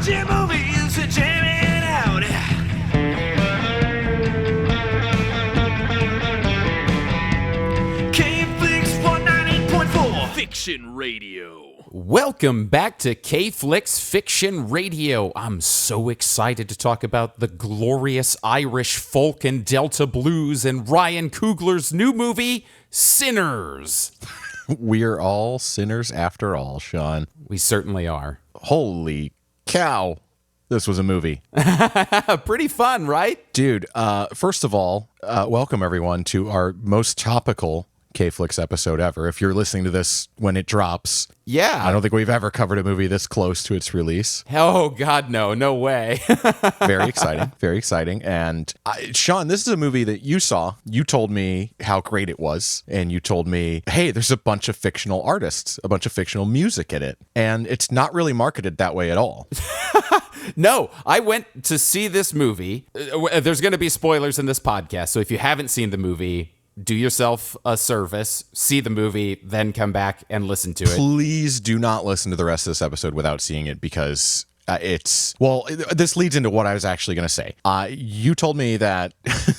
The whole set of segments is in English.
watching movies and jamming out. K-Flix 198.4 Fiction Radio. Welcome back to K-Flix Fiction Radio. I'm so excited to talk about the glorious Irish folk and Delta blues and Ryan Coogler's new movie, Sinners. We're all sinners after all, Shawn. We certainly are. Holy cow. This was a movie. Pretty fun, right? Dude, first of all, welcome everyone to our most topical K-Flix episode ever. If you're listening to this when it drops, Yeah. I don't think we've ever covered a movie this close to its release. Oh, God, no way. Very exciting, very exciting. And Shawn, this is a movie that you saw. You told me how great it was. And you told me, hey, there's a bunch of fictional artists, a bunch of fictional music in it. And it's not really marketed that way at all. No, I went to see this movie. There's going to be spoilers in this podcast. So if you haven't seen the movie, do yourself a service, see the movie, then come back and listen to it. Please do not listen to the rest of this episode without seeing it because this leads into what I was actually going to say. You told me that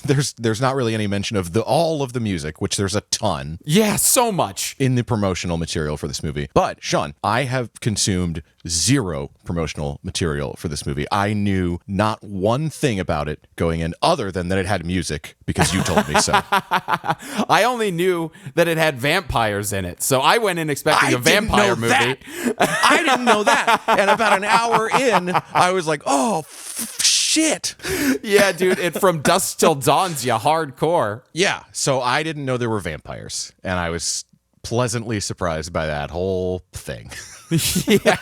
there's not really any mention of all of the music, which there's a ton. Yeah, so much. In the promotional material for this movie. But, Shawn, I have consumed zero promotional material for this movie. I knew not one thing about it going in other than that it had music because you told me so. I only knew that it had vampires in it, so I went in expecting a vampire movie. I didn't know that. And about an hour in, I was like, oh, shit. Yeah, dude, it From Dusk Till Dawn's you hardcore. Yeah, so I didn't know there were vampires, and I was pleasantly surprised by that whole thing. Yeah.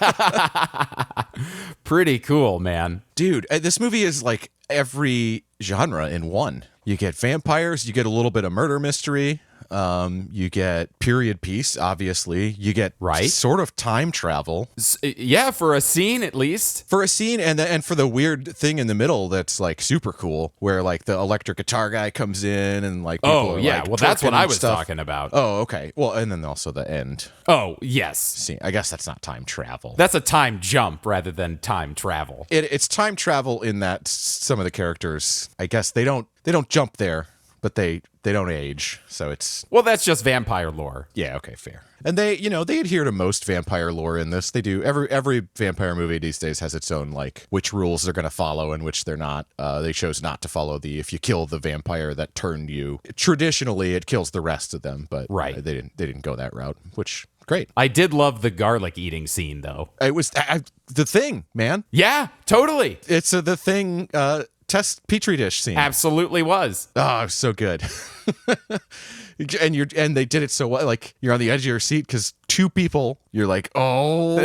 Pretty cool, man. Dude, this movie is like every genre in one. You get vampires, you get a little bit of murder mystery, you get period piece, obviously. You get sort of time travel. Yeah, for a scene at least. For a scene, and for the weird thing in the middle that's like super cool, where like the electric guitar guy comes in and like people are, like, well, that's what I was stuff. talking about. Oh, okay. Well, and then also the end. Oh, yes. See, I guess that's not time travel. That's a time jump rather than time travel. It's time travel in that some of the characters, I guess they don't jump there, but they don't age. So it's... Well, that's just vampire lore. Yeah, okay, fair. And they adhere to most vampire lore in this. They do. Every vampire movie these days has its own, like, which rules they're going to follow and which they're not. They chose not to follow if you kill the vampire that turned you. Traditionally, it kills the rest of them, but they didn't go that route, which... Great. I did love the garlic eating scene, though. It was the Thing, man. Yeah, totally. It's the Thing test petri dish scene. Absolutely was. Oh, so good. and they did it so well. Like, you're on the edge of your seat because two people, you're like, oh.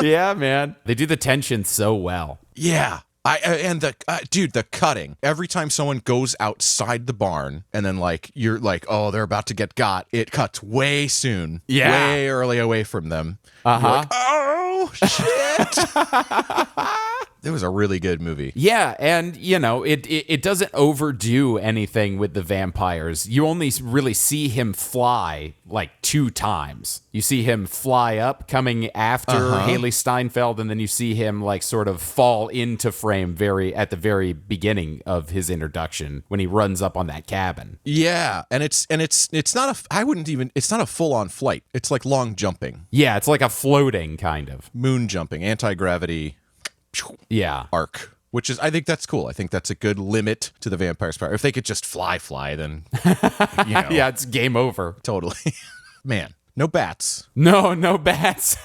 Yeah, man. They do the tension so well. Yeah. The cutting. Every time someone goes outside the barn and then like you're like, oh, they're about to get got. It cuts way soon. Yeah. Way early away from them. Uh-huh. Like, oh shit. It was a really good movie. Yeah, and, it doesn't overdo anything with the vampires. You only really see him fly, like, 2 times. You see him fly up, coming after Haley Steinfeld, and then you see him, like, sort of fall into frame at the very beginning of his introduction, when he runs up on that cabin. Yeah, and it's not it's not a full-on flight. It's like long jumping. Yeah, it's like a floating, kind of. Moon jumping, anti-gravity. Yeah. Arc, which is, I think that's cool. I think that's a good limit to the vampire's power. If they could just fly, then, Yeah, it's game over. Totally. Man, no bats. No bats.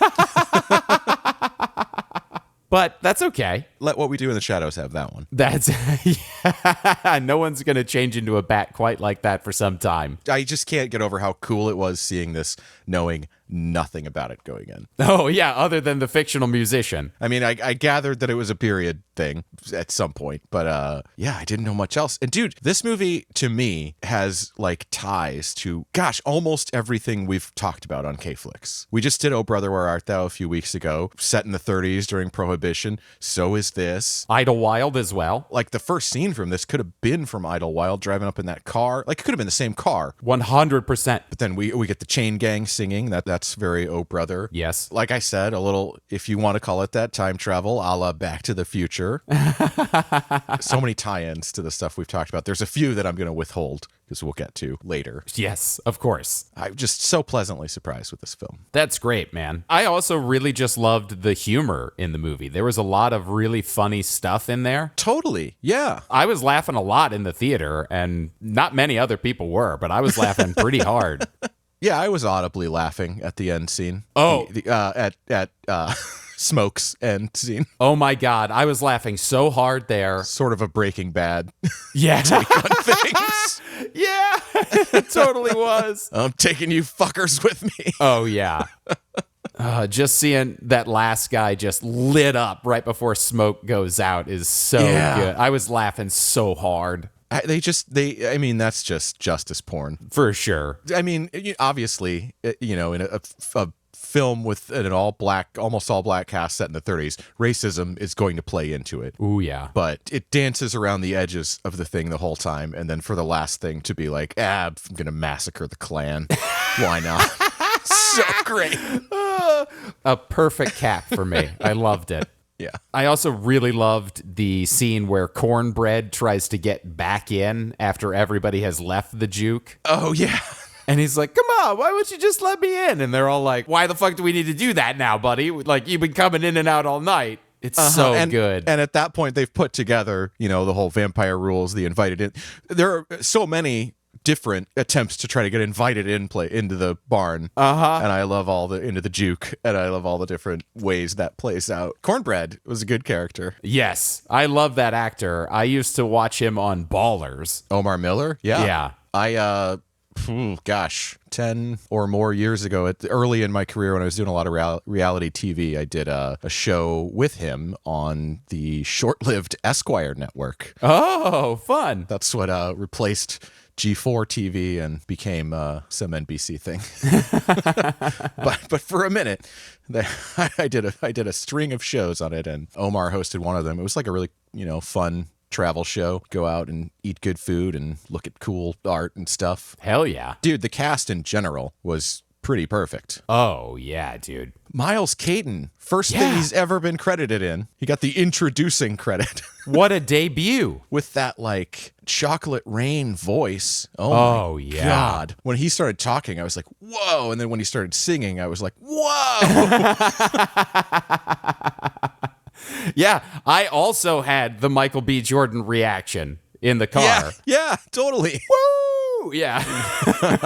But that's okay. Let What We Do in the Shadows have that one. That's, yeah, no one's going to change into a bat quite like that for some time. I just can't get over how cool it was seeing this, knowing nothing about it going in. Oh, yeah, other than the fictional musician. I mean, I gathered that it was a period thing at some point, but yeah, I didn't know much else. And dude, this movie, to me, has like ties to, gosh, almost everything we've talked about on K-Flix. We just did Oh Brother, Where Art Thou a few weeks ago, set in the 30s during Prohibition. So is this. Idlewild as well. Like, the first scene from this could have been from Idlewild, driving up in that car. Like, it could have been the same car. 100%. But then we get the chain gang singing. That's That's very Oh Brother. Yes. Like I said, a little, if you want to call it that, time travel a la Back to the Future. So many tie-ins to the stuff we've talked about. There's a few that I'm going to withhold because we'll get to later. Yes, of course. I'm just so pleasantly surprised with this film. That's great, man. I also really just loved the humor in the movie. There was a lot of really funny stuff in there. Totally. Yeah. I was laughing a lot in the theater, and not many other people were, but I was laughing pretty hard. Yeah, I was audibly laughing at the end scene. Oh. At Smoke's end scene. Oh my God, I was laughing so hard there. Sort of a Breaking Bad Yeah. take on things. Yeah, it totally was. I'm taking you fuckers with me. Oh, yeah. Just seeing that last guy just lit up right before Smoke goes out is so good. I was laughing so hard. I mean, that's just justice porn. For sure. I mean, obviously, in a film with an almost all black cast set in the 30s, racism is going to play into it. Ooh, yeah. But it dances around the edges of the thing the whole time. And then for the last thing to be like, I'm going to massacre the Klan. Why not? So great. A perfect cap for me. I loved it. Yeah. I also really loved the scene where Cornbread tries to get back in after everybody has left the juke. Oh, yeah. And he's like, come on, why wouldn't you just let me in? And they're all like, why the fuck do we need to do that now, buddy? Like, you've been coming in and out all night. It's so good. And at that point, they've put together, the whole vampire rules, the invited in. There are so many different attempts to try to get invited into the barn. And I love into the juke, and I love all the different ways that plays out. Cornbread was a good character. Yes, I love that actor. I used to watch him on Ballers. Omar Miller? Yeah. Yeah. 10 or more years ago, early in my career when I was doing a lot of reality TV, I did a show with him on the short-lived Esquire network. Oh, fun. That's what replaced G4 TV and became some NBC thing. but for a minute, I did a string of shows on it, and Omar hosted one of them. It was like a really fun travel show. Go out and eat good food and look at cool art and stuff. Hell yeah. Dude, the cast in general was pretty perfect. Oh, yeah, dude. Miles Caton, first thing he's ever been credited in. He got the introducing credit. What a debut. With that, chocolate rain voice. Oh my yeah. God. When he started talking, I was like, whoa. And then when he started singing, I was like, whoa. Yeah, I also had the Michael B. Jordan reaction in the car. Yeah, totally. Woo! Yeah.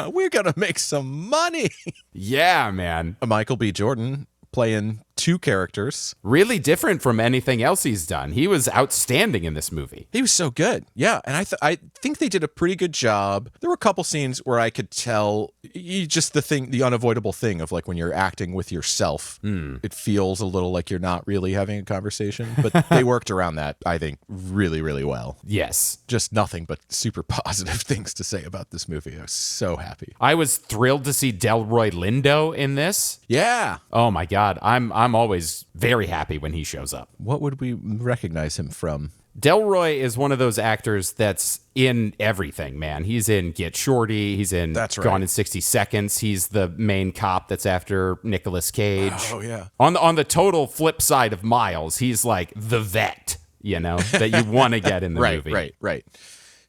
We're going to make some money. Yeah, man. Michael B. Jordan playing two characters. Really different from anything else he's done. He was outstanding in this movie. He was so good. Yeah, and I think they did a pretty good job. There were a couple scenes where I could tell the unavoidable thing of when you're acting with yourself, it feels a little like you're not really having a conversation, but they worked around that, I think, really, really well. Yes. Just nothing but super positive things to say about this movie. I was so happy. I was thrilled to see Delroy Lindo in this. Yeah. Oh my God. I'm always very happy when he shows up. What would we recognize him from? Delroy is one of those actors that's in everything, man. He's in Get Shorty. He's in Gone in 60 Seconds. He's the main cop that's after Nicolas Cage. Oh, yeah. On the total flip side of Miles, he's like the vet, that you want to get in the movie. Right.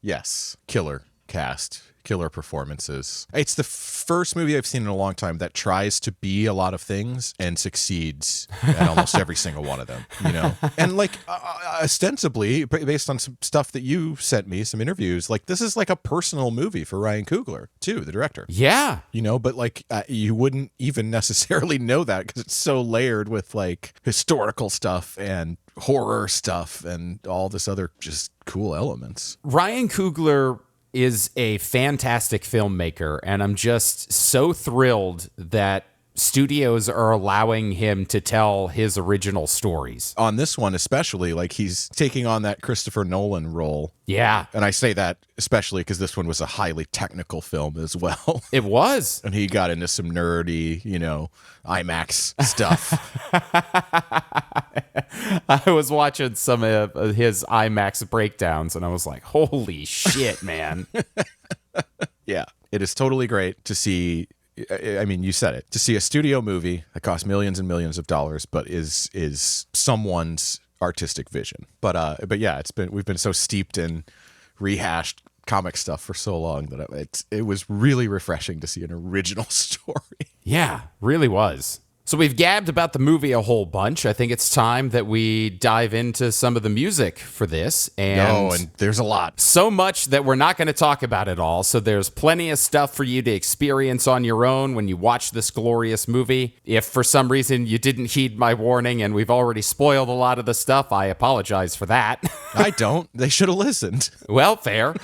Yes. Killer cast. Killer performances. It's the first movie I've seen in a long time that tries to be a lot of things and succeeds at almost every single one of them, And ostensibly, based on some stuff that you sent me, some interviews, this is a personal movie for Ryan Coogler, too, the director. Yeah. But you wouldn't even necessarily know that because it's so layered with historical stuff and horror stuff and all this other just cool elements. Ryan Coogler is a fantastic filmmaker, and I'm just so thrilled that studios are allowing him to tell his original stories. On this one especially, he's taking on that Christopher Nolan role. Yeah. And I say that especially because this one was a highly technical film as well. It was. And he got into some nerdy, IMAX stuff. I was watching some of his IMAX breakdowns, and I was like, holy shit, man. Yeah. It is totally great to see I mean, you said it. To see a studio movie that costs millions and millions of dollars, but is someone's artistic vision. But yeah, we've been so steeped in rehashed comic stuff for so long that it was really refreshing to see an original story. Yeah, really was. So we've gabbed about the movie a whole bunch. I think it's time that we dive into some of the music for this. And there's a lot. So much that we're not going to talk about it all. So there's plenty of stuff for you to experience on your own when you watch this glorious movie. If for some reason you didn't heed my warning and we've already spoiled a lot of the stuff, I apologize for that. I don't. They should have listened. Well, fair.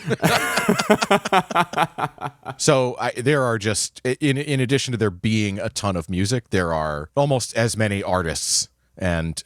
So there are just, in addition to there being a ton of music, there are almost as many artists and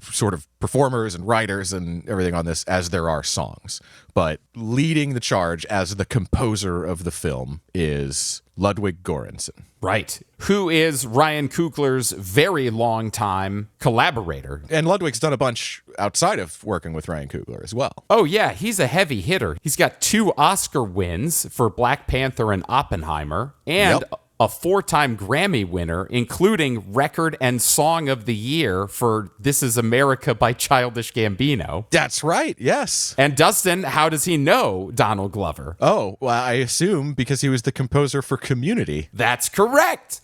sort of performers and writers and everything on this as there are songs. But leading the charge as the composer of the film is Ludwig Göransson. Right. Who is Ryan Coogler's very long time collaborator. And Ludwig's done a bunch outside of working with Ryan Coogler as well. Oh, yeah. He's a heavy hitter. He's got 2 Oscar wins for Black Panther and Oppenheimer, and a 4-time Grammy winner, including Record and Song of the Year for This Is America by Childish Gambino. That's right, yes. And Dustin, how does he know Donald Glover? Oh, well, I assume because he was the composer for Community. That's correct.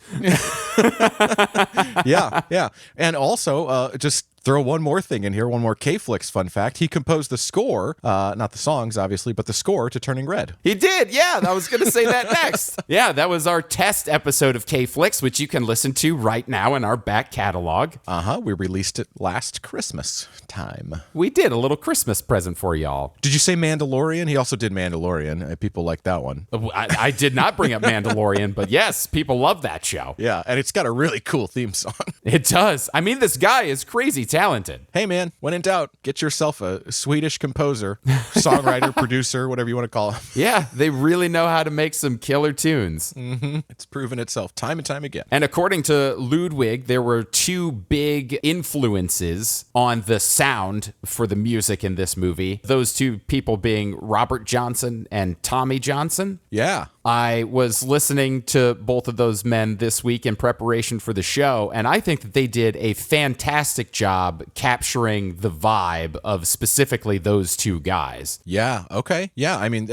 Yeah. And also, just throw one more thing in here, one more K-Flix fun fact. He composed the score, not the songs, obviously, but the score to Turning Red. He did, yeah. I was going to say that next. Yeah, that was our test episode of K-Flix, which you can listen to right now in our back catalog. We released it last Christmas time. We did a little Christmas present for y'all. Did you say Mandalorian? He also did Mandalorian. People like that one. I did not bring up Mandalorian, but yes, people love that show. Yeah, and it's got a really cool theme song. It does. I mean, this guy is crazy talented. Hey, man, when in doubt, get yourself a Swedish composer, songwriter, producer, whatever you want to call him. Yeah, they really know how to make some killer tunes. Mm-hmm. It's proven itself time and time again. And according to Ludwig, there were 2 big influences on the sound for the music in this movie. Those 2 people being Robert Johnson and Tommy Johnson. Yeah. I was listening to both of those men this week in preparation for the show, and I think that they did a fantastic job capturing the vibe of specifically those 2 guys. Yeah, okay. Yeah, I mean,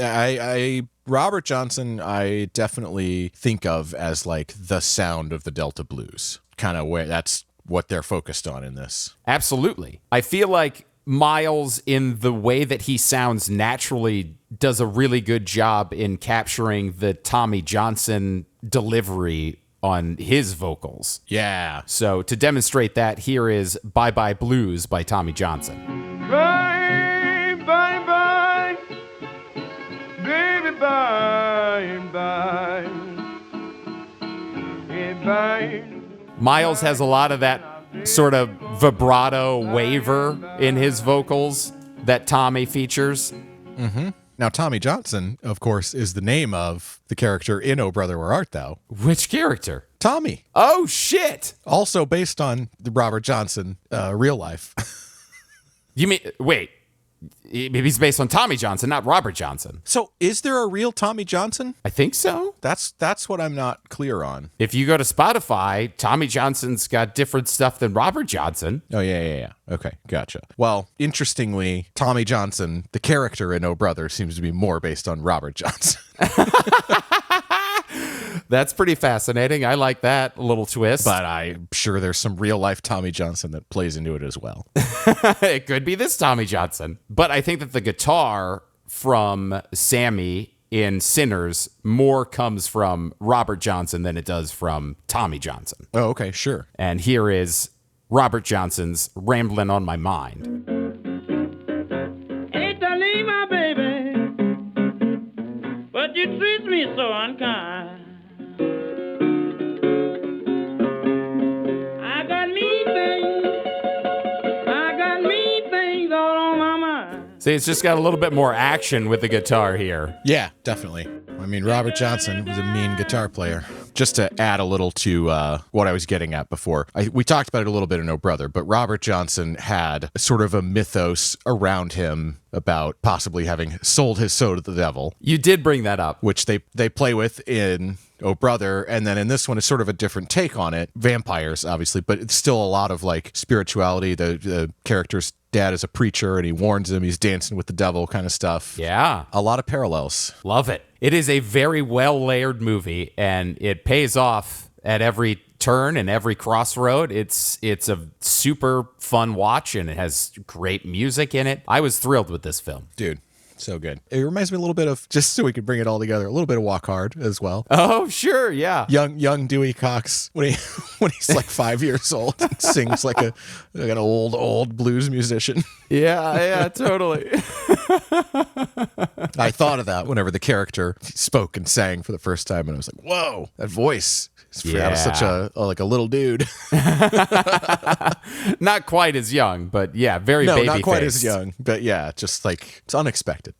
Robert Johnson, I definitely think of as like the sound of the Delta Blues. Kind of where that's what they're focused on in this. Absolutely. I feel like Miles, in the way that he sounds naturally, does a really good job in capturing the Tommy Johnson delivery on his vocals. Yeah. So to demonstrate that, here is Bye Bye Blues by Tommy Johnson. Bye, bye, bye, baby, bye, bye, hey, bye. Miles has a lot of that sort of vibrato waver in his vocals that Tommy features. Mm-hmm. Now, Tommy Johnson, of course, is the name of the character in Oh Brother, Where Art Thou? Which character? Tommy. Oh, shit. Also based on the Robert Johnson real life. You mean, wait, he's based on Tommy Johnson, not Robert Johnson. So is there a real Tommy Johnson? I think so. That's what I'm not clear on. If you go to Spotify, Tommy Johnson's got different stuff than Robert Johnson. Oh, yeah. Okay, gotcha. Well, interestingly, Tommy Johnson, the character in Oh Brother, seems to be more based on Robert Johnson. That's pretty fascinating. I like that little twist. But I'm sure there's some real life Tommy Johnson that plays into it as well. It could be this Tommy Johnson. But I think that the guitar from Sammy in Sinners more comes from Robert Johnson than it does from Tommy Johnson. Oh, okay, sure. And here is Robert Johnson's Ramblin' on My Mind. Hate to leave my baby, but you treat me so unkind. I got mean things all on my mind. See, it's just got a little bit more action with the guitar here. Yeah, definitely. I mean, Robert Johnson was a mean guitar player. Just to add a little to what I was getting at before, we talked about it a little bit in Oh Brother, but Robert Johnson had sort of a mythos around him about possibly having sold his soul to the devil. You did bring that up. Which they play with in oh brother. And then in this one, it's sort of a different take on it. Vampires, obviously, but it's still a lot of like spirituality. The character's dad is a preacher and he warns him he's dancing with the devil kind of stuff. Yeah. A lot of parallels. Love it. It is a very well layered movie, and it pays off at every turn and every crossroad. It's a super fun watch, and it has great music in it. I was thrilled with this film. Dude, so good. It reminds me a little bit of, just so we could bring it all together, a little bit of Walk Hard as well. Oh, sure, yeah. Young Dewey Cox when he's like 5 years old and sings like an old blues musician. Yeah, totally. I thought of that whenever the character spoke and sang for the first time, and I was like, whoa, that voice is out of such a little dude. Not quite as young, but yeah, very baby-faced. No, not quite as young, but yeah, just like it's unexpected.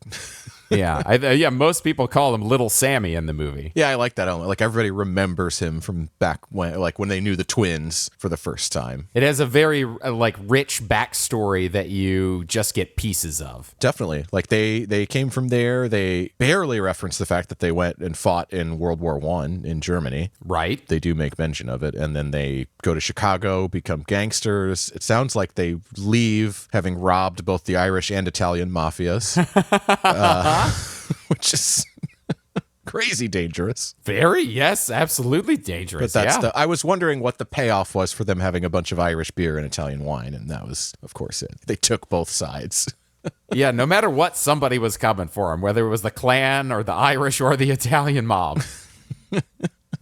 Yeah, most people call him Little Sammy in the movie. Yeah, I like that element. Like everybody remembers him from back when they knew the twins for the first time. It has a very rich backstory that you just get pieces of. Definitely. Like they came from there. They barely reference the fact that they went and fought in World War I in Germany. Right. They do make mention of it, and then they go to Chicago, become gangsters. It sounds like they leave having robbed both the Irish and Italian mafias. Which is crazy dangerous. Yes, absolutely dangerous. But that's I was wondering what the payoff was for them having a bunch of Irish beer and Italian wine, and that was, of course, it. They took both sides. Yeah, no matter what, somebody was coming for him, whether it was the Klan or the Irish or the Italian mob.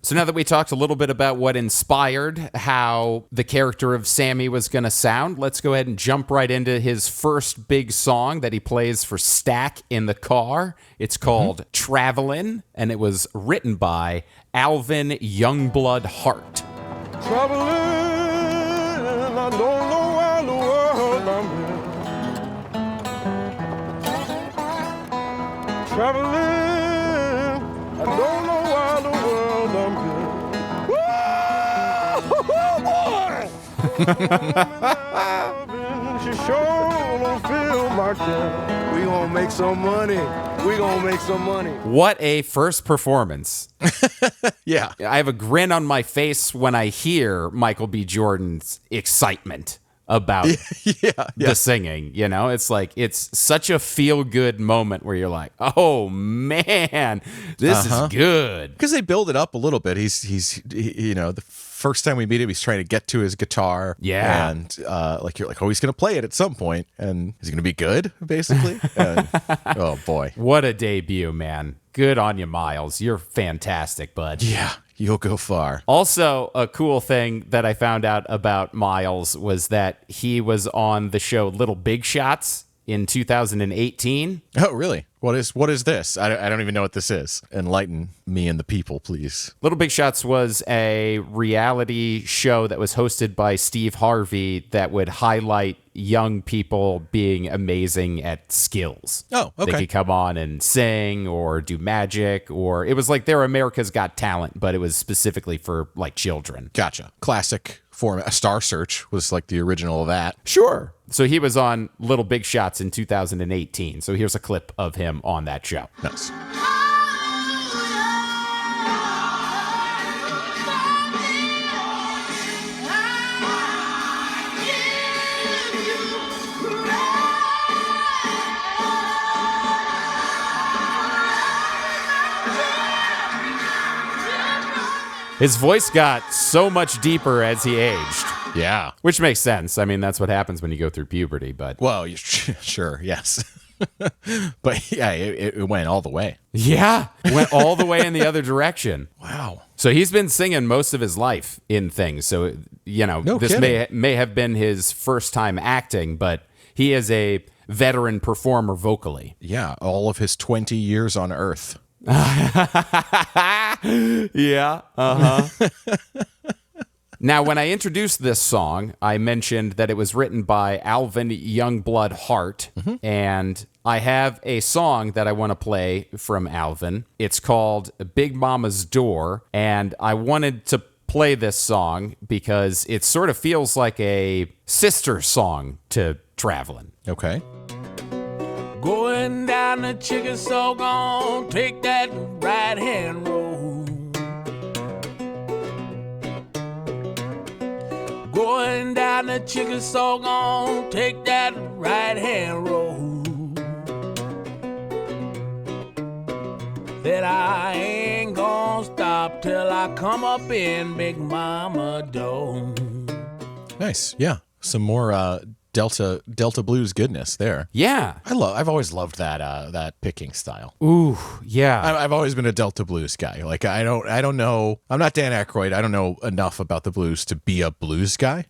So now that we talked a little bit about what inspired how the character of Sammy was going to sound, let's go ahead and jump right into his first big song that he plays for Stack in the car. It's called Travelin', and it was written by Alvin Youngblood Hart. Traveling, I don't know where the world I'm in. Traveling, I don't know where the world I'm in. She sure don't feel my care. We gonna make some money. We gonna make some money. What a first performance. Yeah. I have a grin on my face when I hear Michael B. Jordan's excitement about the singing. You know, it's like, it's such a feel-good moment where you're like, oh man, this is good. Because they build it up a little bit. He's the first time we meet him, he's trying to get to his guitar. Yeah. And you're like, oh, he's going to play it at some point. And is he going to be good, basically? And, oh, boy. What a debut, man. Good on you, Miles. You're fantastic, bud. Yeah, you'll go far. Also, a cool thing that I found out about Miles was that he was on the show Little Big Shots in 2018. Oh, really? What is this? I don't even know what this is. Enlighten me and the people, please. Little Big Shots was a reality show that was hosted by Steve Harvey that would highlight young people being amazing at skills. Oh, okay. They could come on and sing or do magic, or it was like their America's Got Talent, but it was specifically for like children. Gotcha. Classic format. Star Search was like the original of that. Sure. So he was on Little Big Shots in 2018. So here's a clip of him on that show. Nice. His voice got so much deeper as he aged. Yeah. Which makes sense. I mean, that's what happens when you go through puberty, but... Well, sure, yes. But yeah, it went all the way. Yeah, went all the way in the other direction. Wow. So he's been singing most of his life in things. So, this may have been his first time acting, but he is a veteran performer vocally. Yeah, all of his 20 years on Earth. Yeah, Now, when I introduced this song, I mentioned that it was written by Alvin Youngblood Hart, and I have a song that I want to play from Alvin. It's called Big Mama's Door, and I wanted to play this song because it sort of feels like a sister song to Travelin'. Okay. Going down the Chickasaw, gone take that right hand road. and the chicken so gon' take that right hand road. That I ain't gon' stop till I come up in Big Mama Dome. Nice. Yeah. Some more Delta blues goodness there. Yeah. I've always loved that that picking style. Ooh, yeah. I've always been a Delta blues guy. Like I don't know. I'm not Dan Aykroyd. I don't know enough about the blues to be a blues guy.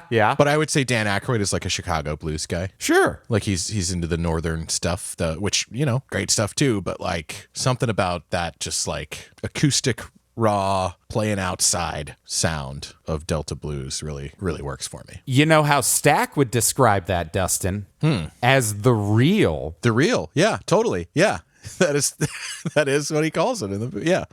Yeah. But I would say Dan Aykroyd is like a Chicago blues guy. Sure. Like he's into the northern stuff, which, you know, great stuff too, but like something about that just like acoustic, raw, playing outside sound of Delta blues really works for me. You know how Stack would describe that, Dustin? As the real. The real. Yeah, totally. Yeah. That is what he calls it in the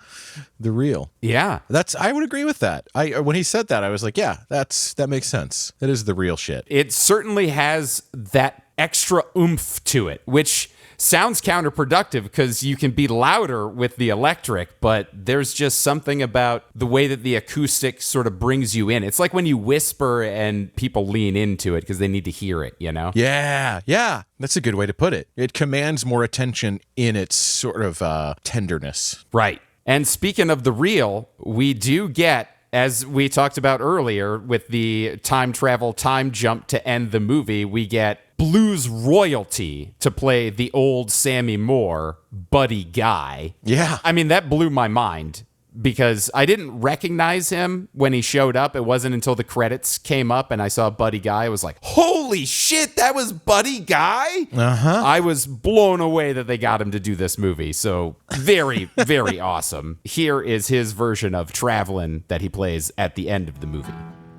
the real. Yeah. I would agree with that. When he said that, I was like, yeah, that makes sense. That is the real shit. It certainly has that extra oomph to it, which sounds counterproductive because you can be louder with the electric, but there's just something about the way that the acoustic sort of brings you in. It's like when you whisper and people lean into it because they need to hear it, you know? Yeah, yeah. That's a good way to put it. It commands more attention in its sort of tenderness. Right. And speaking of the real, we do get, as we talked about earlier with the time travel time jump to end the movie, we get blues royalty to play the old Sammy Moore, Buddy Guy. Yeah. I mean, that blew my mind because I didn't recognize him when he showed up. It wasn't until the credits came up and I saw Buddy Guy. I was like, holy shit, that was Buddy Guy? Uh-huh. I was blown away that they got him to do this movie. So very, very awesome. Here is his version of Travelin' that he plays at the end of the movie.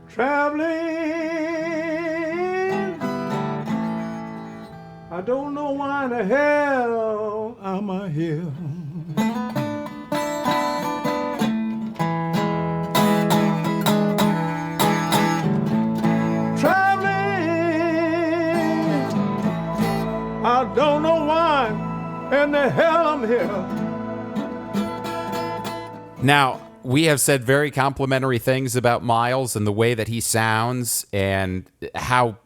Traveling, I don't know why in the hell am I here. Traveling, I don't know why in the hell I'm here. Now, we have said very complimentary things about Miles and the way that he sounds and how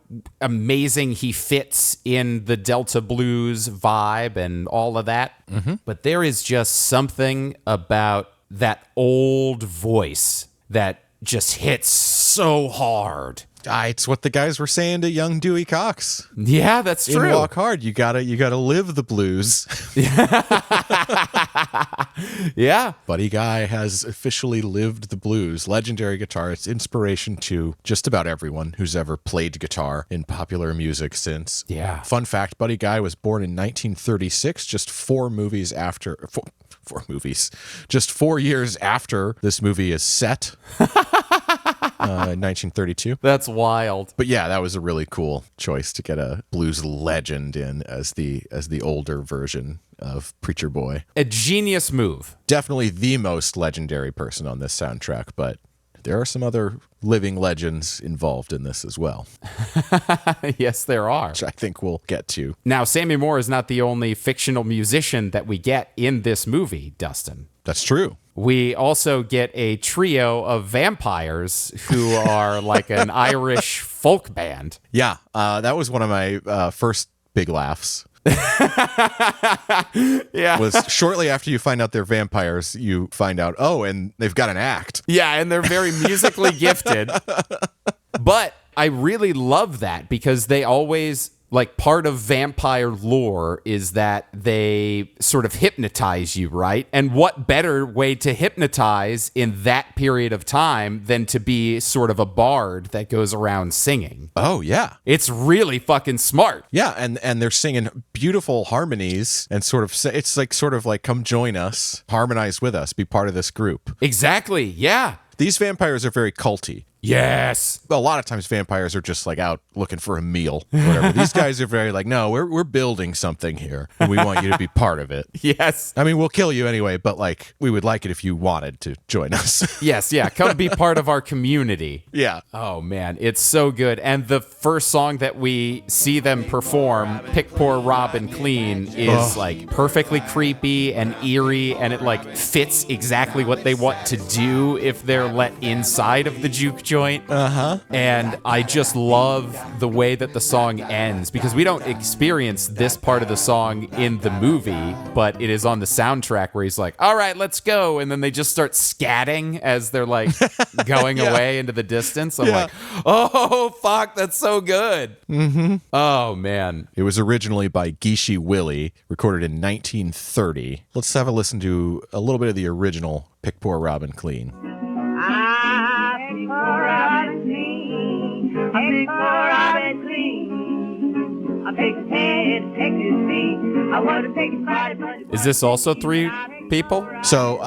amazing he fits in the Delta blues vibe and all of that. Mm-hmm. But there is just something about that old voice that just hits so hard. It's what the guys were saying to young Dewey Cox. Yeah, that's true. In Walk Hard, you gotta live the blues. Yeah. Buddy Guy has officially lived the blues. Legendary guitarist, inspiration to just about everyone who's ever played guitar in popular music since. Yeah. Fun fact, Buddy Guy was born in 1936, just 4 years after this movie is set. 1932. That's wild. But yeah, that was a really cool choice to get a blues legend in as the older version of Preacher Boy. A genius move. Definitely the most legendary person on this soundtrack, but there are some other living legends involved in this as well. Yes, there are. Which I think we'll get to. Now, Sammy Moore is not the only fictional musician that we get in this movie, Dustin. That's true. We also get a trio of vampires who are like an Irish folk band. Yeah, that was one of my first big laughs. Yeah. Was shortly after you find out they're vampires, you find out, and they've got an act. Yeah, and they're very musically gifted. But I really love that because they always, like, part of vampire lore is that they sort of hypnotize you, right? And what better way to hypnotize in that period of time than to be sort of a bard that goes around singing? Oh, yeah. It's really fucking smart. Yeah, and they're singing beautiful harmonies and it's sort of like, come join us, harmonize with us, be part of this group. Exactly, yeah. These vampires are very culty. Yes. A lot of times vampires are just like out looking for a meal or whatever. These guys are very like, no, we're building something here and we want you to be part of it. Yes. I mean, we'll kill you anyway, but like we would like it if you wanted to join us. Yes, yeah. Come be part of our community. Yeah. Oh, man. It's so good. And the first song that we see them perform, Pick Poor Robin Clean, is like perfectly creepy and eerie, and it like fits exactly what they want to do if they're let inside of the juke joint. joint. And I just love the way that the song ends, because we don't experience this part of the song in the movie, but it is on the soundtrack where he's like, all right, let's go. And then they just start scatting as they're like going away into the distance. I'm like, oh, fuck, that's so good. Oh, man. It was originally by Geeshie Willie, recorded in 1930. Let's have a listen to a little bit of the original Pick Poor Robin Clean. I pick poor Robin clean. I pick poor Robin clean. I pick his head, pick his feet. I want to pick his body, but Is this also 3 people? So,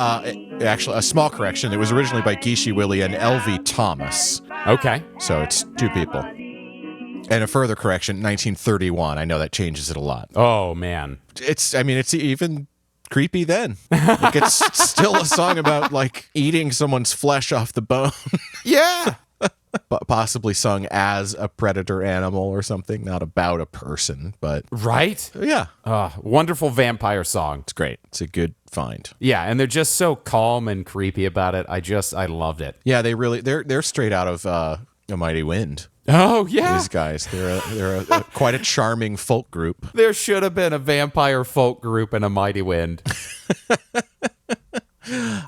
actually, a small correction. It was originally by Geeshie Willie and L.V. Thomas. Okay. So it's 2 people. And a further correction, 1931. I know that changes it a lot. Oh, man. It's even creepy then. Like, it's still a song about, like, eating someone's flesh off the bone. Yeah. But possibly sung as a predator animal or something, not about a person. But Right? yeah, Wonderful vampire song. it's great. It's a good find. Yeah, and they're just so calm and creepy about it. I loved it. Yeah, they're straight out of A Mighty Wind. Oh, yeah. These guys, they're quite a charming folk group. There should have been a vampire folk group in A Mighty Wind.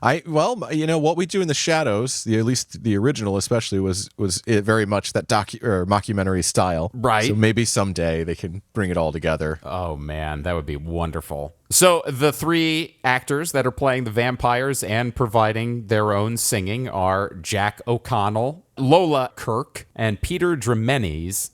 What We Do in the Shadows, at least the original especially, was it very much that mockumentary style. Right. So maybe someday they can bring it all together. Oh, man, that would be wonderful. So the 3 actors that are playing the vampires and providing their own singing are Jack O'Connell, Lola Kirk, and Peter Dremenes.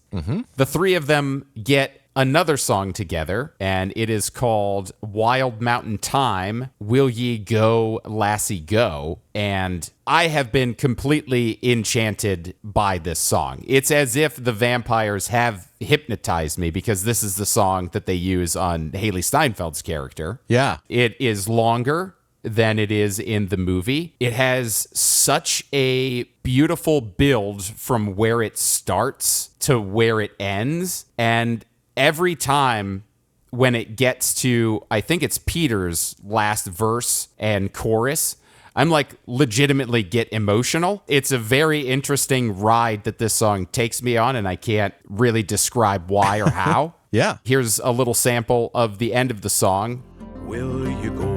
The 3 of them get another song together, and it is called Wild Mountain Time, Will Ye Go, Lassie Go. And I have been completely enchanted by this song. It's as if the vampires have hypnotized me, because this is the song that they use on Haley Steinfeld's character. Yeah. It is longer than it is in the movie. It has such a beautiful build from where it starts to where it ends. And every time when it gets to, I think it's Peter's last verse and chorus, I'm like legitimately get emotional. It's a very interesting ride that this song takes me on, and I can't really describe why or how. Yeah. Here's a little sample of the end of the song. Will you go,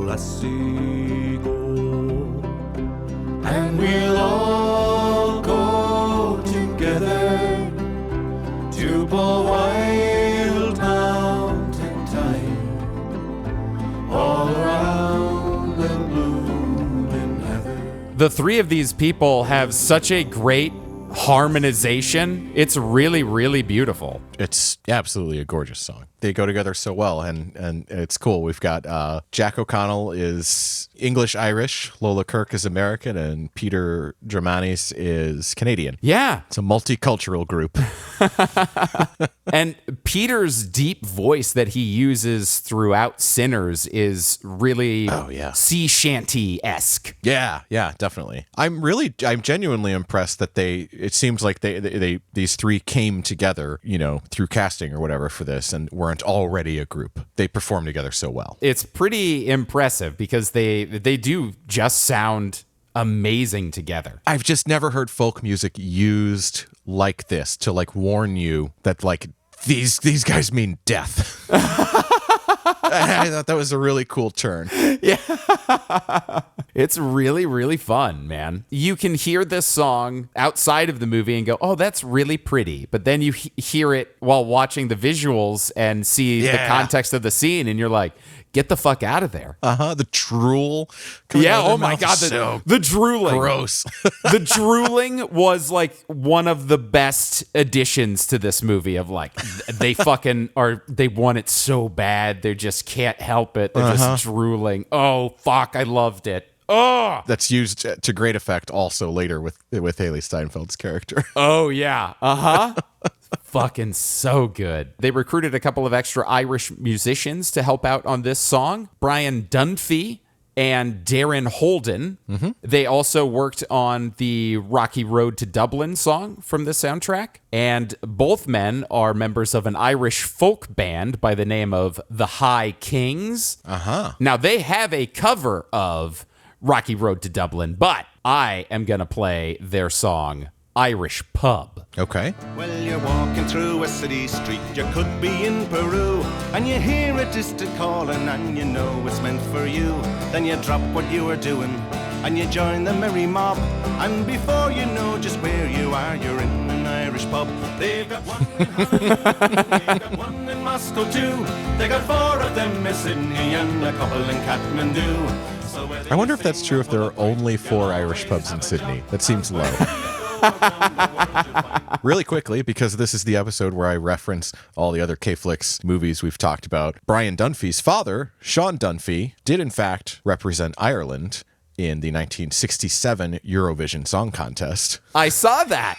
lassie, go? And we'll all go together to a wild mountain time, all around the blooming heather. The 3 of these people have such a great harmonization. It's really, really beautiful. It's absolutely a gorgeous song. They go together so well, and it's cool. We've got Jack O'Connell is English-Irish, Lola Kirk is American, and Peter Dremenes is Canadian. Yeah. It's a multicultural group. And Peter's deep voice that he uses throughout Sinners is really sea shanty-esque. Yeah, definitely. I'm genuinely impressed that it seems like these 3 came together, through casting or whatever for this, and weren't already a group. They perform together so well. It's pretty impressive because they do just sound amazing together. I've just never heard folk music used like this to like warn you that like these guys mean death. I thought that was a really cool turn. Yeah. It's really, really fun, man. You can hear this song outside of the movie and go, oh, that's really pretty. But then you hear it while watching the visuals and see the context of the scene, and you're like, get the fuck out of there. The drool. Oh my God. The drooling. Gross. The drooling was like one of the best additions to this movie of like, they want it so bad. They just can't help it. They're just drooling. Oh, fuck. I loved it. Oh, that's used to great effect also later with Haley Steinfeld's character. Oh, yeah. Fucking so good. They recruited a couple of extra Irish musicians to help out on this song. Brian Dunphy and Darren Holden. They also worked on the Rocky Road to Dublin song from the soundtrack. And both men are members of an Irish folk band by the name of the High Kings. Now, they have a cover of Rocky Road to Dublin, but I am going to play their song, Irish Pub. Okay. Well, you're walking through a city street, you could be in Peru, and you hear a distant calling, and you know it's meant for you. Then you drop what you were doing, and you join the merry mob, and before you know just where you are, you're in an Irish pub. They've got one in Honolulu, they've got one in Moscow too. They got 4 of them in Sydney and a couple in Kathmandu. So I wonder if that's true if there are only 4 Irish pubs in Sydney. That seems low. Really quickly, because this is the episode where I reference all the other K-Flicks movies we've talked about, Brian Dunphy's father, Shawn Dunphy, did in fact represent Ireland in the 1967 Eurovision Song Contest. I saw that.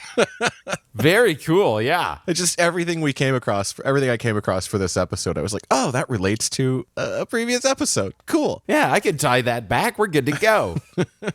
Very cool, yeah. It's just everything I came across for this episode, I was like, oh, that relates to a previous episode. Cool. Yeah, I could tie that back. We're good to go.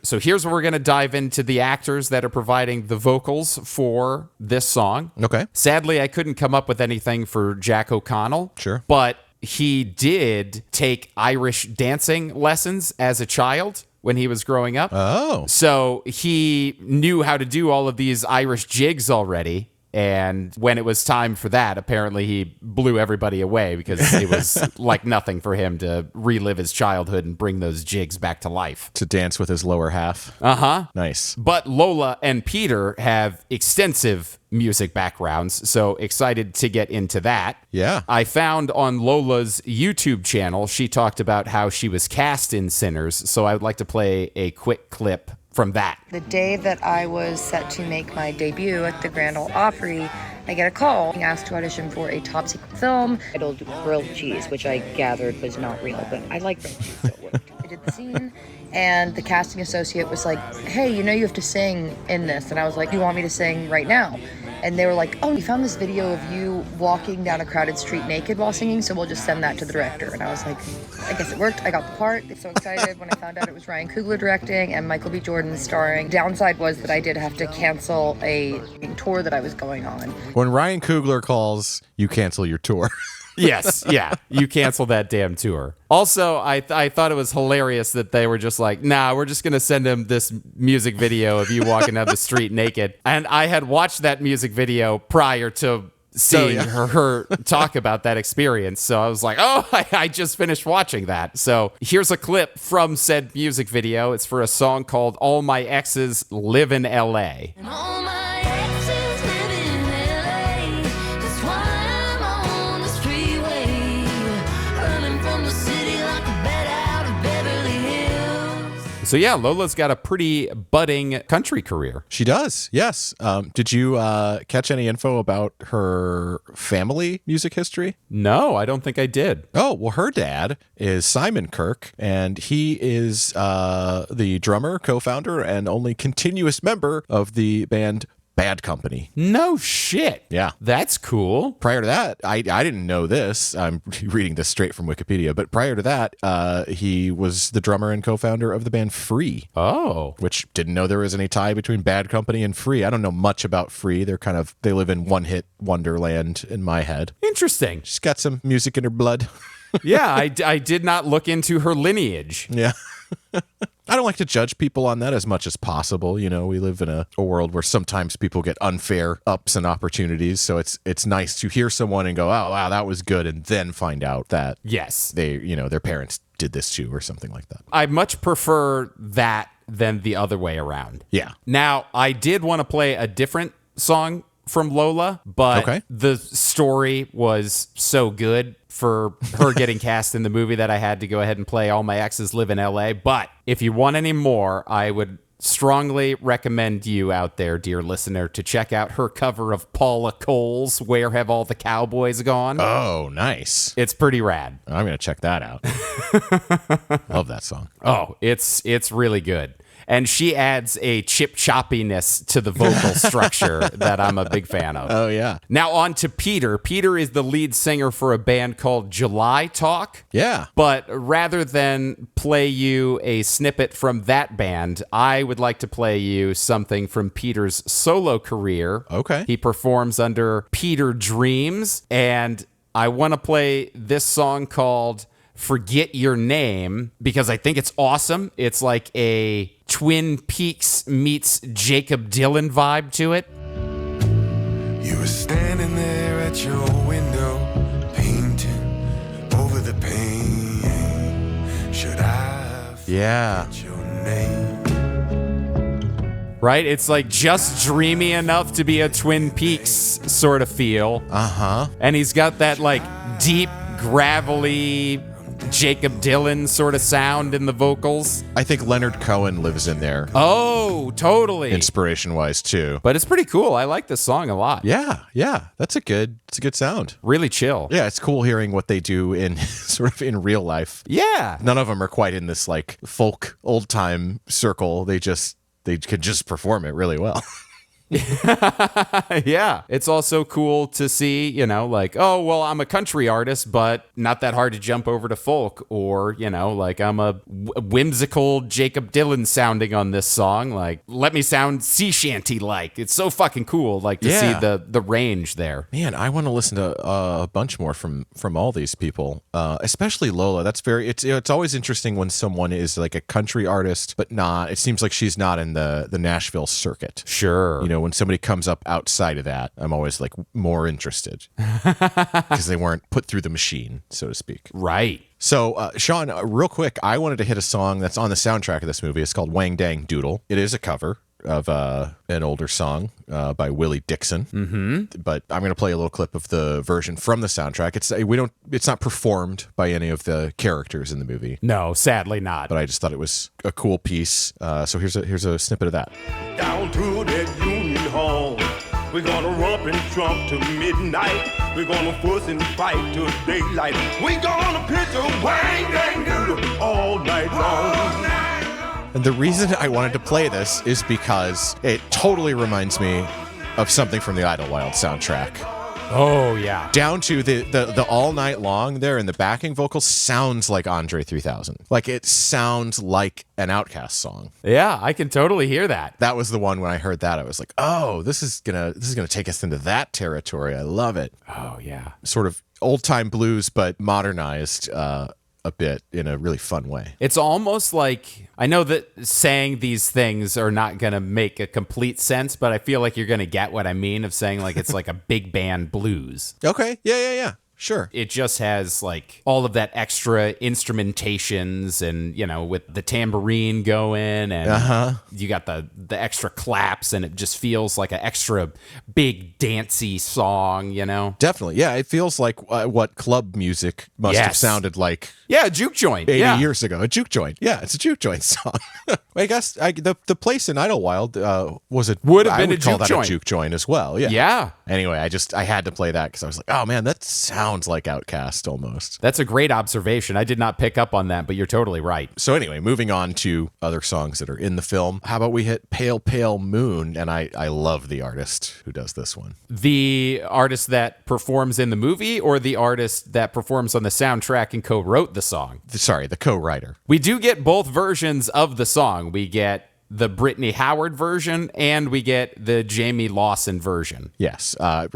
So here's where we're going to dive into the actors that are providing the vocals for this song. Okay. Sadly, I couldn't come up with anything for Jack O'Connell. Sure. But he did take Irish dancing lessons as a child when he was growing up. Oh. So he knew how to do all of these Irish jigs already. And when it was time for that, apparently he blew everybody away because it was like nothing for him to relive his childhood and bring those jigs back to life. To dance with his lower half. Uh-huh. Nice. But Lola and Peter have extensive music backgrounds, so excited to get into that. Yeah. I found on Lola's YouTube channel, she talked about how she was cast in Sinners, so I would like to play a quick clip from that. The day that I was set to make my debut at the Grand Ole Opry, I get a call being asked to audition for a top secret film titled Grilled Cheese, which I gathered was not real, but I like grilled cheese, so it worked. I did the scene, and the casting associate was like, hey, you know you have to sing in this. And I was like, you want me to sing right now? And they were like, oh, we found this video of you walking down a crowded street naked while singing, so we'll just send that to the director. And I was like, I guess it worked. I got the part. I'm so excited when I found out it was Ryan Coogler directing and Michael B. Jordan starring. Downside was that I did have to cancel a tour that I was going on. When Ryan Coogler calls, you cancel your tour. Yes, yeah. You cancel that damn tour. Also, I thought it was hilarious that they were just like, nah, we're just going to send him this music video of you walking down the street naked. And I had watched that music video prior to seeing her talk about that experience. So I was like, oh, I just finished watching that. So here's a clip from said music video. It's for a song called All My Exes Live in L.A. And all my exes live in LA. That's why I'm on this freeway, running from the city like a bat out of Beverly Hills. So yeah, Lola's got a pretty budding country career. She does, yes. Did you catch any info about her family music history? No, I don't think I did. Oh, well, her dad is Simon Kirk, and he is the drummer, co-founder, and only continuous member of the band Bad Company. No shit. Yeah. That's cool. Prior to that, I didn't know this. I'm reading this straight from Wikipedia, but prior to that, he was the drummer and co-founder of the band Free. Oh. Which didn't know there was any tie between Bad Company and Free. I don't know much about Free. They live in one-hit wonderland in my head. Interesting. She's got some music in her blood. Yeah, I did not look into her lineage. Yeah. I don't like to judge people on that as much as possible. You know, we live in a world where sometimes people get unfair ups and opportunities. So it's nice to hear someone and go, oh, wow, that was good. And then find out that yes, their parents did this too or something like that. I much prefer that than the other way around. Yeah. Now, I did want to play a different song from Lola, but the story was so good for her getting cast in the movie that I had to go ahead and play All My Exes Live in L.A. But if you want any more, I would strongly recommend you out there, dear listener, to check out her cover of Paula Cole's Where Have All the Cowboys Gone? Oh, nice. It's pretty rad. I'm going to check that out. Love that song. Oh, it's really good. And she adds a chip-choppiness to the vocal structure that I'm a big fan of. Oh, yeah. Now on to Peter. Peter is the lead singer for a band called July Talk. Yeah. But rather than play you a snippet from that band, I would like to play you something from Peter's solo career. Okay. He performs under Peter Dreams, and I want to play this song called Forget Your Name because I think it's awesome. It's like a Twin Peaks meets Jacob Dylan vibe to it. You were standing there at your window, painting over the pain. Should I forget your name? Right? It's like just dreamy enough to be a Twin Peaks sort of feel. Uh-huh. And he's got that like deep, gravelly Jacob Dylan sort of sound in the vocals. I think Leonard Cohen lives in there. Oh, totally. Inspiration-wise too. But it's pretty cool. I like this song a lot. Yeah. It's a good sound. Really chill. Yeah, it's cool hearing what they do in sort of in real life. Yeah. None of them are quite in this like folk old time circle. They could just perform it really well. Yeah. It's also cool to see, like, oh, well, I'm a country artist, but not that hard to jump over to folk. Or, like I'm a whimsical Jacob Dylan sounding on this song. Like, let me sound sea shanty like. It's so fucking cool, like, to see the range there. Man, I want to listen to a bunch more from all these people, especially Lola. That's it's always interesting when someone is like a country artist, but not. It seems like she's not in the Nashville circuit. Sure. When somebody comes up outside of that, I'm always like more interested because they weren't put through the machine, so to speak. Right. So, Shawn, real quick, I wanted to hit a song that's on the soundtrack of this movie. It's called Wang Dang Doodle. It is a cover of an older song by Willie Dixon. Mm-hmm. But I'm going to play a little clip of the version from the soundtrack. It's not performed by any of the characters in the movie. No, sadly not. But I just thought it was a cool piece. So here's a snippet of that. Down to that Union Hall, we're gonna romp and trump to midnight. We're gonna fuss and fight till daylight. We're gonna pitch a wang dang doodle all night long. And the reason I wanted to play this is because it totally reminds me of something from the Idlewild soundtrack. Oh, yeah. Down to the all night long there, and the backing vocals sounds like Andre 3000. Like, it sounds like an Outkast song. Yeah, I can totally hear that. That was the one when I heard that, I was like, oh, this is gonna take us into that territory. I love it. Oh, yeah. Sort of old time blues, but modernized a bit in a really fun way. It's almost like, I know that saying these things are not going to make a complete sense, but I feel like you're going to get what I mean of saying like it's like a big band blues. Okay. Yeah. Sure. It just has like all of that extra instrumentations and, with the tambourine going and you got the extra claps, and it just feels like an extra big dancey song, Definitely. Yeah. It feels like what club music must have sounded like. Yeah, a juke joint. 80 years ago. A juke joint. Yeah, it's a juke joint song. I guess the place in Idlewild would have been a juke joint as well. Yeah. Yeah. Anyway, I had to play that because I was like, oh man, that sounds like Outkast almost. That's a great observation. I did not pick up on that, but you're totally right. So anyway, moving on to other songs that are in the film. How about we hit Pale Pale Moon? And I love the artist who does this one. The artist that performs in the movie, or the artist that performs on the soundtrack and co-wrote the song? Sorry, the co-writer. We do get both versions of the song. We get the Brittany Howard version, and we get the Jamie Lawson version. Yes.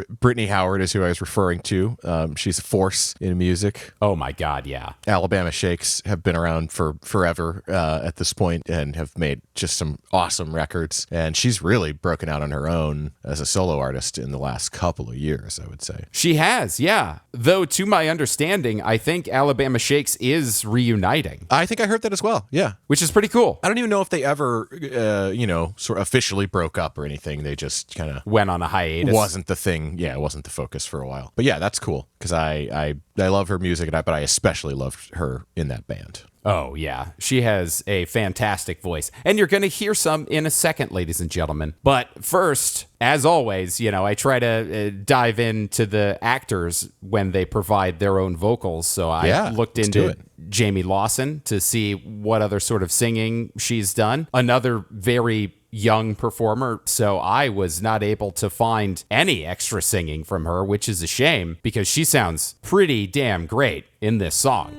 Brittany Howard is who I was referring to. She's a force in music. Oh my God, yeah. Alabama Shakes have been around for forever at this point and have made just some awesome records. And she's really broken out on her own as a solo artist in the last couple of years, I would say. She has, yeah. Though, to my understanding, I think Alabama Shakes is reuniting. I think I heard that as well, yeah. Which is pretty cool. I don't even know if they ever sort of officially broke up or anything. They just kind of went on a hiatus. Wasn't the thing. Yeah, it wasn't the focus for a while. But yeah, that's cool because I love her music, but I especially loved her in that band. Oh, yeah. She has a fantastic voice. And you're going to hear some in a second, ladies and gentlemen. But first, as always, I try to dive into the actors when they provide their own vocals. So I looked into Jamie Lawson to see what other sort of singing she's done. Another very young performer, so I was not able to find any extra singing from her, which is a shame because she sounds pretty damn great in this song.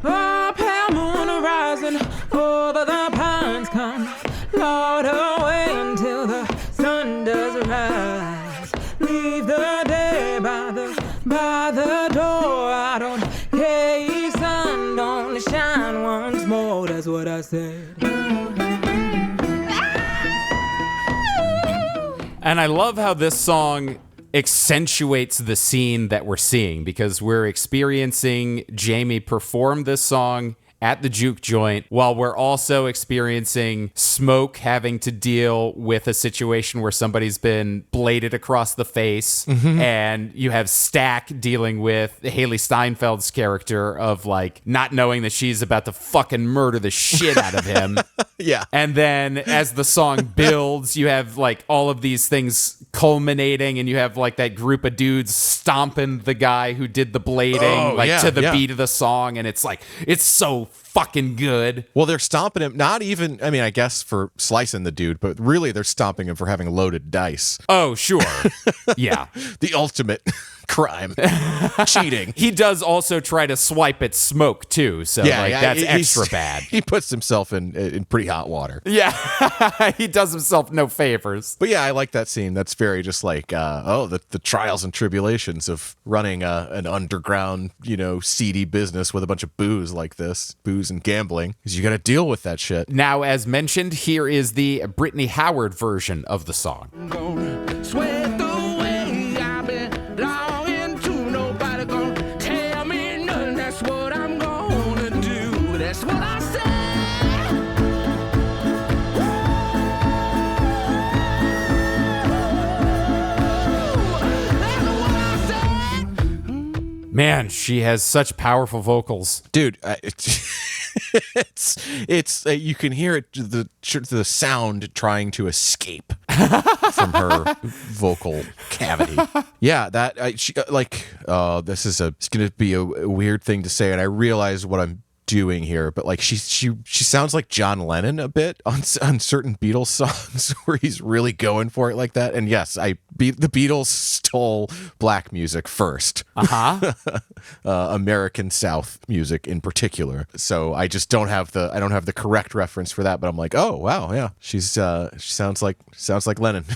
Oh, pale moon rising over the pines, come Lord away until the sun does rise. Leave the day by said. And I love how this song accentuates the scene that we're seeing, because we're experiencing Jamie perform this song at the juke joint while we're also experiencing Smoke having to deal with a situation where somebody's been bladed across the face, and you have Stack dealing with Haley Steinfeld's character of like not knowing that she's about to fucking murder the shit out of him. Yeah. And then as the song builds, you have like all of these things culminating, and you have like that group of dudes stomping the guy who did the blading to the beat of the song. And it's like, it's so fucking good. Well, they're stomping him, not even, I mean, I guess for slicing the dude, but really they're stomping him for having loaded dice. Oh, sure. Yeah. The ultimate crime. Cheating. He does also try to swipe at Smoke too, so that's extra bad. He puts himself in pretty hot water. Yeah. He does himself no favors. But yeah, I like that scene. That's very just like, the trials and tribulations of running an underground, seedy business with a bunch of booze like this. Booze and gambling. Because you got to deal with that shit. Now, as mentioned, here is the Brittany Howard version of the song. Sweat the way I've been longing to. Nobody gonna tell me nothing. That's what I'm gonna do. That's what I said. That's what I said. Man, she has such powerful vocals. Dude, it's you can hear it, the sound trying to escape from her vocal cavity. Yeah, this is it's going to be a weird thing to say, and I realize what I'm doing here, but like she sounds like John Lennon a bit on certain Beatles songs where he's really going for it like that. And yes, the Beatles stole black music first. American South music in particular. So I just don't have the correct reference for that, but I'm like, oh wow, yeah, she sounds like Lennon.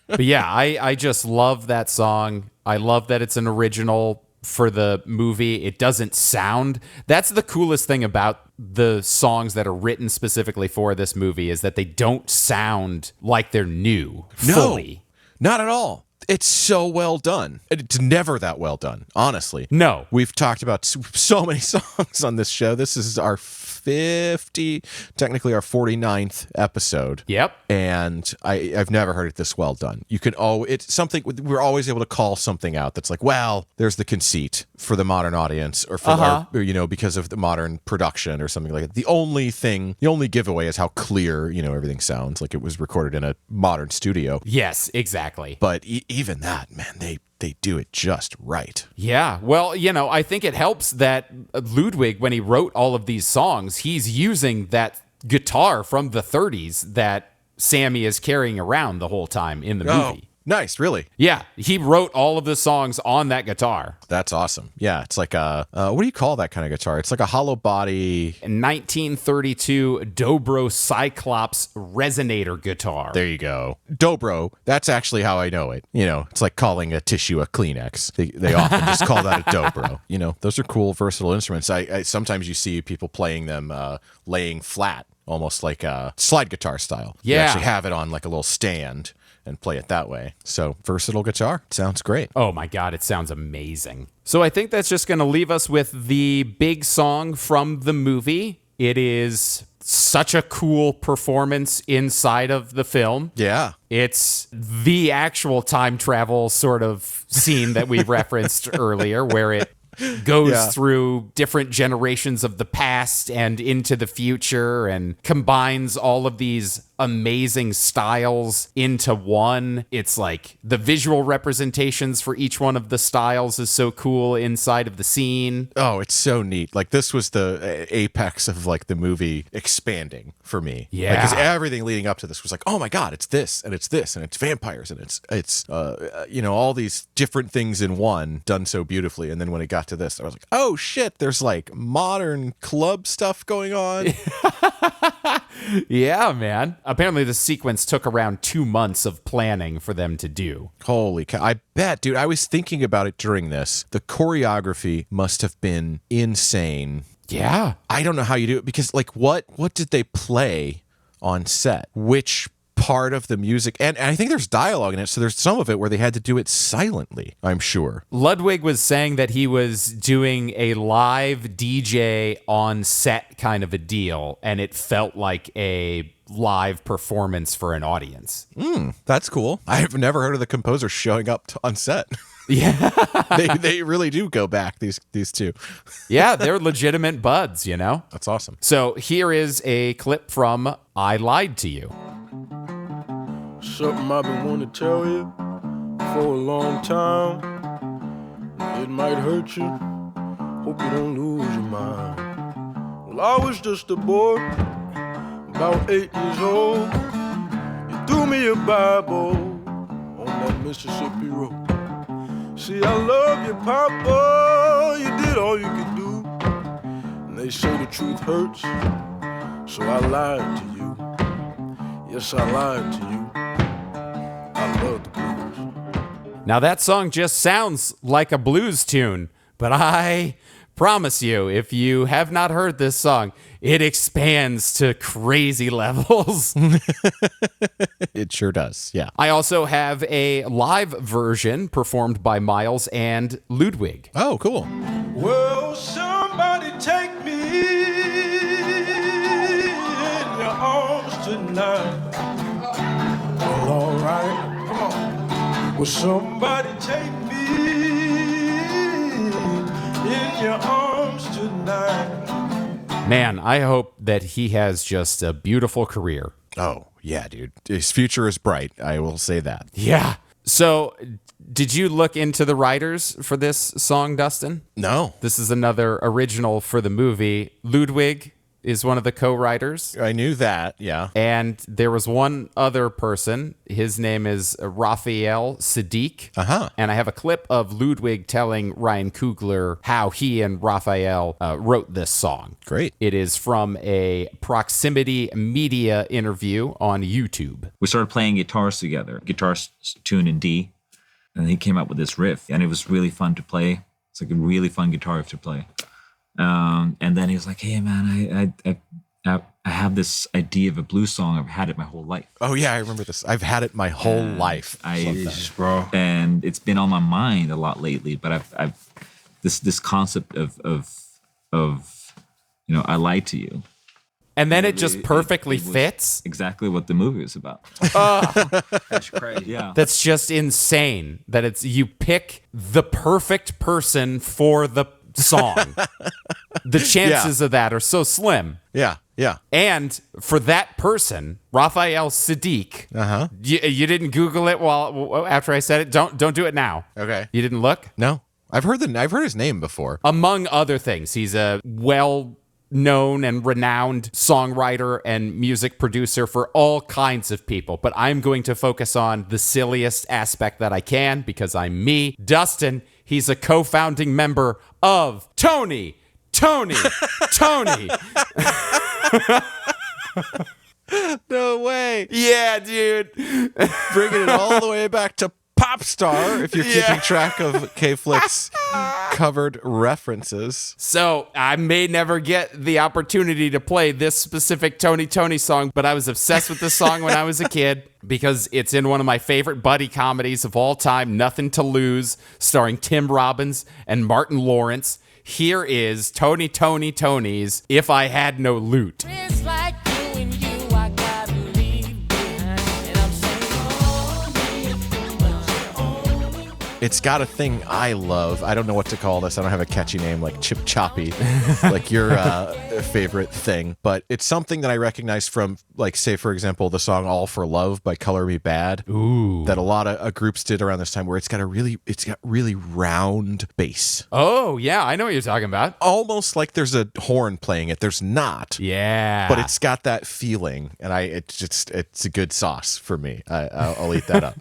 But yeah, I just love that song. I love that it's an original for the movie. It doesn't sound, that's the coolest thing about the songs that are written specifically for this movie, is that they don't sound like they're new fully. No, not at all. It's so well done. It's never that well done, honestly. No. We've talked about so many songs on this show. This is our technically our 49th episode. Yep. And I've never heard it this well done. It's something, we're always able to call something out that's like, well, there's the conceit for the modern audience, or for because of the modern production or something like that. The only giveaway is how clear, everything sounds like it was recorded in a modern studio. Yes, exactly. But even that, man, they do it just right. Yeah. Well, I think it helps that Ludwig, when he wrote all of these songs, he's using that guitar from the 30s that Sammy is carrying around the whole time in the movie. Nice, really? Yeah, he wrote all of the songs on that guitar. That's awesome. Yeah, it's like a, what do you call that kind of guitar? It's like a hollow body. 1932 Dobro Cyclops resonator guitar. There you go. Dobro, that's actually how I know it. It's like calling a tissue a Kleenex. They often just call that a Dobro. Those are cool, versatile instruments. I sometimes you see people playing them laying flat, almost like a slide guitar style. Yeah. You actually have it on like a little stand and play it that way. So versatile guitar. Sounds great. Oh my God, it sounds amazing. So I think that's just going to leave us with the big song from the movie. It is such a cool performance inside of the film. Yeah. It's the actual time travel sort of scene that we referenced earlier, where it goes through different generations of the past and into the future and combines all of these amazing styles into one. It's like the visual representations for each one of the styles is so cool inside of the scene. Oh, it's so neat. Like, this was the apex of like the movie expanding for me. Yeah. Because everything leading up to this was like, oh my God, it's this and it's this and it's vampires and it's all these different things in one done so beautifully. And then when it got to this, I was like, oh shit, there's like modern club stuff going on. Yeah, man. Apparently the sequence took around 2 months of planning for them to do. Holy cow. I bet, dude, I was thinking about it during this. The choreography must have been insane Yeah. I don't know how you do it because like what did they play on set? Which part of the music, and I think there's dialogue in it, so there's some of it where they had to do it silently, I'm sure. Ludwig was saying that he was doing a live DJ on set kind of a deal, and it felt like a live performance for an audience. That's cool. I've never heard of the composer showing up on set. Yeah. they really do go back, these two. Yeah, they're legitimate buds, you know? That's awesome. So here is a clip from I Lied to You. Something I've been wanting to tell you for a long time. It might hurt you. Hope you don't lose your mind. Well, I was just a boy, about 8 years old. You threw me a Bible on that Mississippi road. See, I love you, Papa. You did all you could do. And they say the truth hurts, so I lied to you. Yes, I lied to you. I love the blues. Now that song just sounds like a blues tune, but I promise you, if you have not heard this song, it expands to crazy levels. It sure does, yeah. I also have a live version performed by Miles and Ludwig. Oh, cool. Well, somebody take me in your arms tonight. Well, all right, come on. Will somebody take me in your arms tonight? Man, I hope that he has just a beautiful career. Oh, yeah, dude. His future is bright. I will say that. Yeah. So, did you look into the writers for this song, Dustin? No. This is another original for the movie. Ludwig is one of the co-writers. I knew that, yeah. And there was one other person. His name is Raphael Sadiq. Uh-huh. And I have a clip of Ludwig telling Ryan Coogler how he and Raphael wrote this song. Great. It is from a Proximity Media interview on YouTube. We started playing guitars together, guitar tune in D, and he came up with this riff, and it was really fun to play. It's like a really fun guitar riff to play. And then he was like, "Hey, man, I have this idea of a blues song. I've had it my whole life." Oh yeah, I remember this. I've had it my whole life. Bro. And it's been on my mind a lot lately. But I've this concept of I lied to you. And then it just perfectly fits. Exactly what the movie is about. That's crazy. Yeah. That's just insane. That it's you pick the perfect person for the song. The chances of that are so slim. Yeah, yeah. And for that person, Raphael Sadiq, you didn't Google it after I said it. Don't do it now. Okay. You didn't look? No. I've heard his name before. Among other things, he's a well-known and renowned songwriter and music producer for all kinds of people. But I'm going to focus on the silliest aspect that I can because I'm me, Dustin. He's a co-founding member of Tony. No way. Yeah, dude. Bringing it all the way back to pop star, if you're keeping track of K-Flick's covered references. So I may never get the opportunity to play this specific Tony song, but I was obsessed with this song when I was a kid because it's in one of my favorite buddy comedies of all time, Nothing to Lose, starring Tim Robbins and Martin Lawrence. Here is Tony's If I Had No Loot. It's like you and you, I gotta leave behind. And I'm saying, It's got a thing I love. I don't know what to call this. I don't have a catchy name like Chip Choppy, like your favorite thing. But it's something that I recognize from, like, say, for example, the song All for Love by Color Me Bad. Ooh. That a lot of groups did around this time, where it's got really round bass. Oh, yeah. I know what you're talking about. Almost like there's a horn playing it. There's not. Yeah. But it's got that feeling. And it's a good sauce for me. I'll eat that up.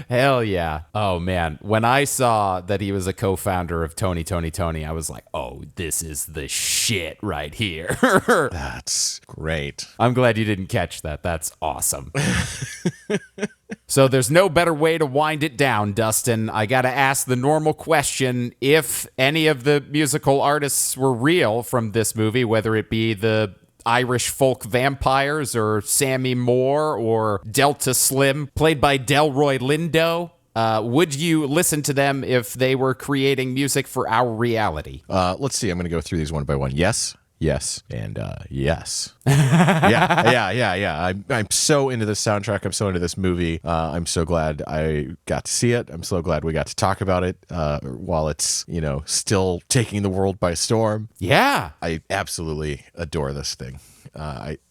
Hell yeah. Oh man, when I saw that he was a co-founder of Tony, I was like, oh, this is the shit right here. That's great. I'm glad you didn't catch that. That's awesome. So there's no better way to wind it down, Dustin. I got to ask the normal question. If any of the musical artists were real from this movie, whether it be the Irish folk vampires or Sammy Moore or Delta Slim, played by Delroy Lindo, would you listen to them if they were creating music for our reality? Let's see. I'm going to go through these one by one. Yes, and yes. Yeah. I'm so into this soundtrack. I'm so into this movie. I'm so glad I got to see it. I'm so glad we got to talk about it while it's, still taking the world by storm. Yeah. I absolutely adore this thing.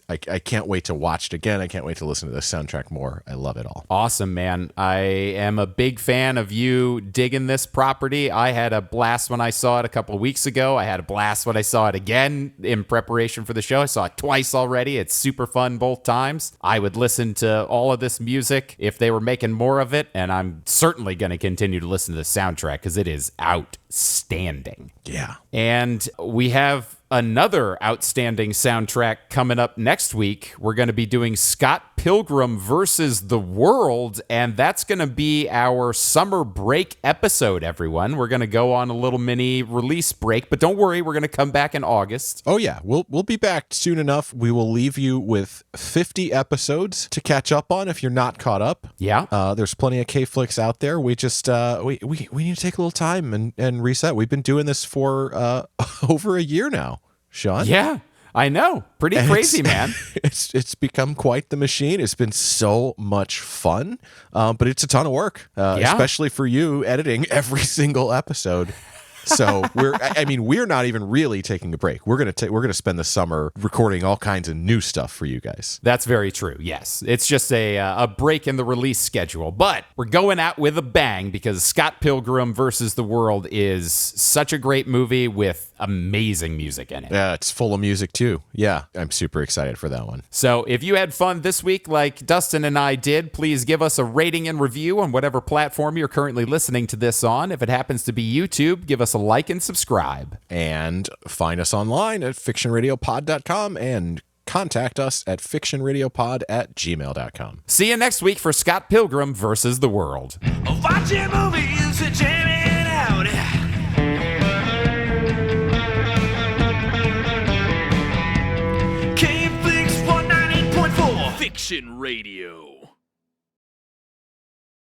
I can't wait to watch it again. I can't wait to listen to this soundtrack more. I love it all. Awesome, man. I am a big fan of you digging this property. I had a blast when I saw it a couple of weeks ago. I had a blast when I saw it again in preparation for the show. I saw it twice already. It's super fun both times. I would listen to all of this music if they were making more of it, and I'm certainly going to continue to listen to the soundtrack because it is outstanding. Yeah. And we have another outstanding soundtrack coming up next week. We're going to be doing Scott Pilgrim versus the World, and that's going to be our summer break episode, everyone. We're going to go on a little mini release break, but don't worry, we're going to come back in August. Oh yeah, we'll be back soon enough. We will leave you with 50 episodes to catch up on if you're not caught up. Yeah. There's plenty of K-Flicks out there. We just we need to take a little time and reset. We've been doing this for over a year now, Shawn. Yeah, I know. Pretty crazy, man. It's become quite the machine. It's been so much fun, but it's a ton of work, especially for you editing every single episode. So we're not even really taking a break. We're gonna spend the summer recording all kinds of new stuff for you guys. That's very true. Yes, it's just a break in the release schedule, but we're going out with a bang because Scott Pilgrim versus the World is such a great movie with amazing music in it. Yeah, it's full of music too. Yeah, I'm super excited for that one. So if you had fun this week like Dustin and I did, please give us a rating and review on whatever platform you're currently listening to this on. If it happens to be YouTube, give us a like and subscribe. And find us online at fictionradiopod.com and contact us at fictionradiopod@gmail.com. See you next week for Scott Pilgrim versus the World. Watching movies, jamming out. K-Flicks 198.4 Fiction Radio.